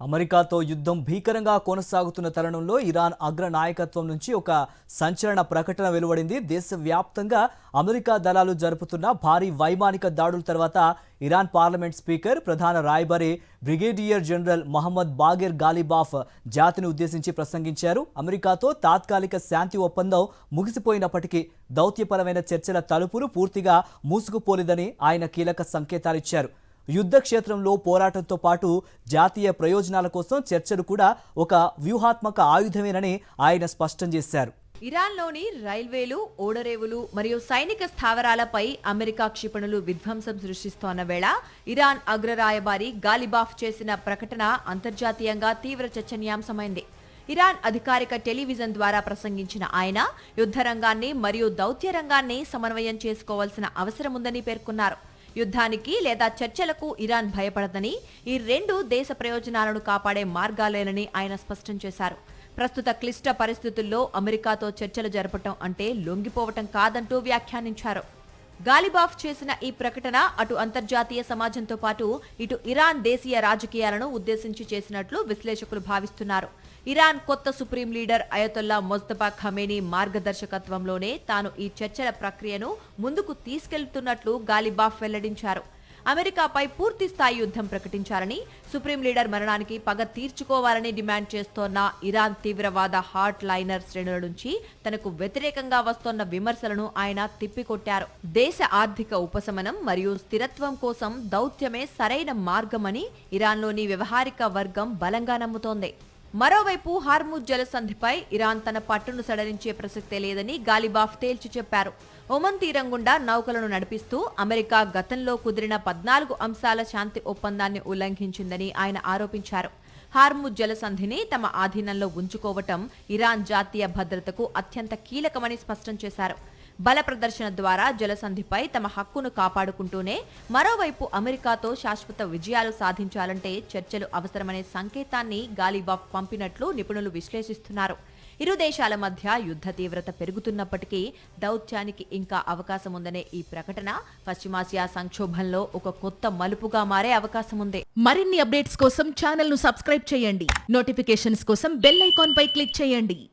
అమెరికాతో యుద్ధం భీకరంగా కొనసాగుతున్న తరుణంలో ఇరాన్ అగ్ర నాయకత్వం నుంచి ఒక సంచలన ప్రకటన వెలువడింది. దేశవ్యాప్తంగా అమెరికా దళాలు జరుపుతున్న భారీ వైమానిక దాడుల తర్వాత ఇరాన్ పార్లమెంట్ స్పీకర్, ప్రధాన రాయబారి బ్రిగేడియర్ జనరల్ మహమ్మద్ బాగెర్ గాలిబాఫ్ జాతిని ఉద్దేశించి ప్రసంగించారు. అమెరికాతో తాత్కాలిక శాంతి ఒప్పందం ముగిసిపోయినప్పటికీ దౌత్యపరమైన చర్చల తలుపులు పూర్తిగా మూసుకుపోలేదని ఆయన కీలక సంకేతాలిచ్చారు. యుద్ధ క్షేత్రంలో పోరాటంతో పాటు జాతీయ ప్రయోజనాల కోసం చర్చలు కూడా ఒక వ్యూహాత్మక ఆయుధమేనని ఆయన స్పష్టం చేశారు. ఇరాన్లోని రైల్వేలు, ఓడరేవులు మరియు సైనిక స్థావరాలపై అమెరికా క్షిపణులు విధ్వంసం సృష్టిస్తోన్న వేళ ఇరాన్ అగ్ర రాయబారి గాలిబాఫ్ చేసిన ప్రకటన అంతర్జాతీయంగా తీవ్ర చర్చనీయాంశమైంది. ఇరాన్ అధికారిక టెలివిజన్ ద్వారా ప్రసంగించిన ఆయన యుద్ధ రంగాన్ని మరియు దౌత్య రంగాన్ని సమన్వయం చేసుకోవాల్సిన అవసరం ఉందని పేర్కొన్నారు. యుద్ధానికి లేదా చర్చలకు ఇరాన్ భయపడదని, ఈ రెండు దేశ ప్రయోజనాలను కాపాడే మార్గాలేనని ఆయన స్పష్టం చేశారు. ప్రస్తుత క్లిష్ట పరిస్థితుల్లో అమెరికాతో చర్చలు జరపటం అంటే లొంగిపోవటం కాదంటూ వ్యాఖ్యానించారు. గాలిబాఫ్ చేసిన ఈ ప్రకటన అటు అంతర్జాతీయ సమాజంతో పాటు ఇటు ఇరాన్ దేశీయ రాజకీయాలను ఉద్దేశించి చేసినట్లు విశ్లేషకులు భావిస్తున్నారు. ఇరాన్ కొత్త supreme leader Ayatollah Mojtaba Khamenei మార్గదర్శకత్వంలోనే తాను ఈ చర్చల ప్రక్రియను ముందుకు తీసుకెళ్తున్నట్లు గాలిబాఫ్ వెల్లడించారు. అమెరికాపై పూర్తి స్థాయి యుద్ధం ప్రకటించాలని, సుప్రీం లీడర్ మరణానికి పగ తీర్చుకోవాలని డిమాండ్ చేస్తోన్న ఇరాన్ తీవ్రవాద హార్ట్ లైనర్ శ్రేణుల నుంచి తనకు వ్యతిరేకంగా వస్తోన్న విమర్శలను ఆయన తిప్పికొట్టారు. దేశ ఆర్థిక ఉపశమనం మరియు స్థిరత్వం కోసం దౌత్యమే సరైన మార్గమని ఇరాన్లోని వ్యవహారిక వర్గం బలంగా నమ్ముతోంది. మరోవైపు హార్ముజ్ జలసంధిపై ఇరాన్ తన పట్టును సడలించే ప్రసక్తే లేదని గాలిబాఫ్ తేల్చి చెప్పారు. ఒమన్ తీరం గుండా నౌకలను నడిపిస్తూ అమెరికా గతంలో కుదిరిన 14 అంశాల శాంతి ఒప్పందాన్ని ఉల్లంఘించిందని ఆయన ఆరోపించారు. హార్ముజ్ జలసంధిని తమ ఆధీనంలో ఉంచుకోవటం ఇరాన్ జాతీయ భద్రతకు అత్యంత కీలకమని స్పష్టం చేశారు. బల ప్రదర్శన ద్వారా జలసంధిపై తమ హక్కును కాపాడుకుంటూనే మరోవైపు అమెరికాతో శాశ్వత విజయాలు సాధించాలంటే చర్చలు అవసరమనే సంకేతాన్ని గాలిబాఫ్ పంపినట్లు నిపుణులు విశ్లేషిస్తున్నారు. ఇరు దేశాల మధ్య యుద్ధ తీవ్రత పెరుగుతున్నప్పటికీ దౌత్యానికి ఇంకా అవకాశం ఉందనే ఈ ప్రకటన పశ్చిమాసియా సంక్షోభంలో ఒక కొత్త మలుపుగా మారే అవకాశం ఉంది. మరిన్ని అప్డేట్స్ కోసం ఛానల్ ను సబ్స్క్రైబ్ చేయండి. నోటిఫికేషన్స్ కోసం బెల్ ఐకాన్ పై క్లిక్ చేయండి.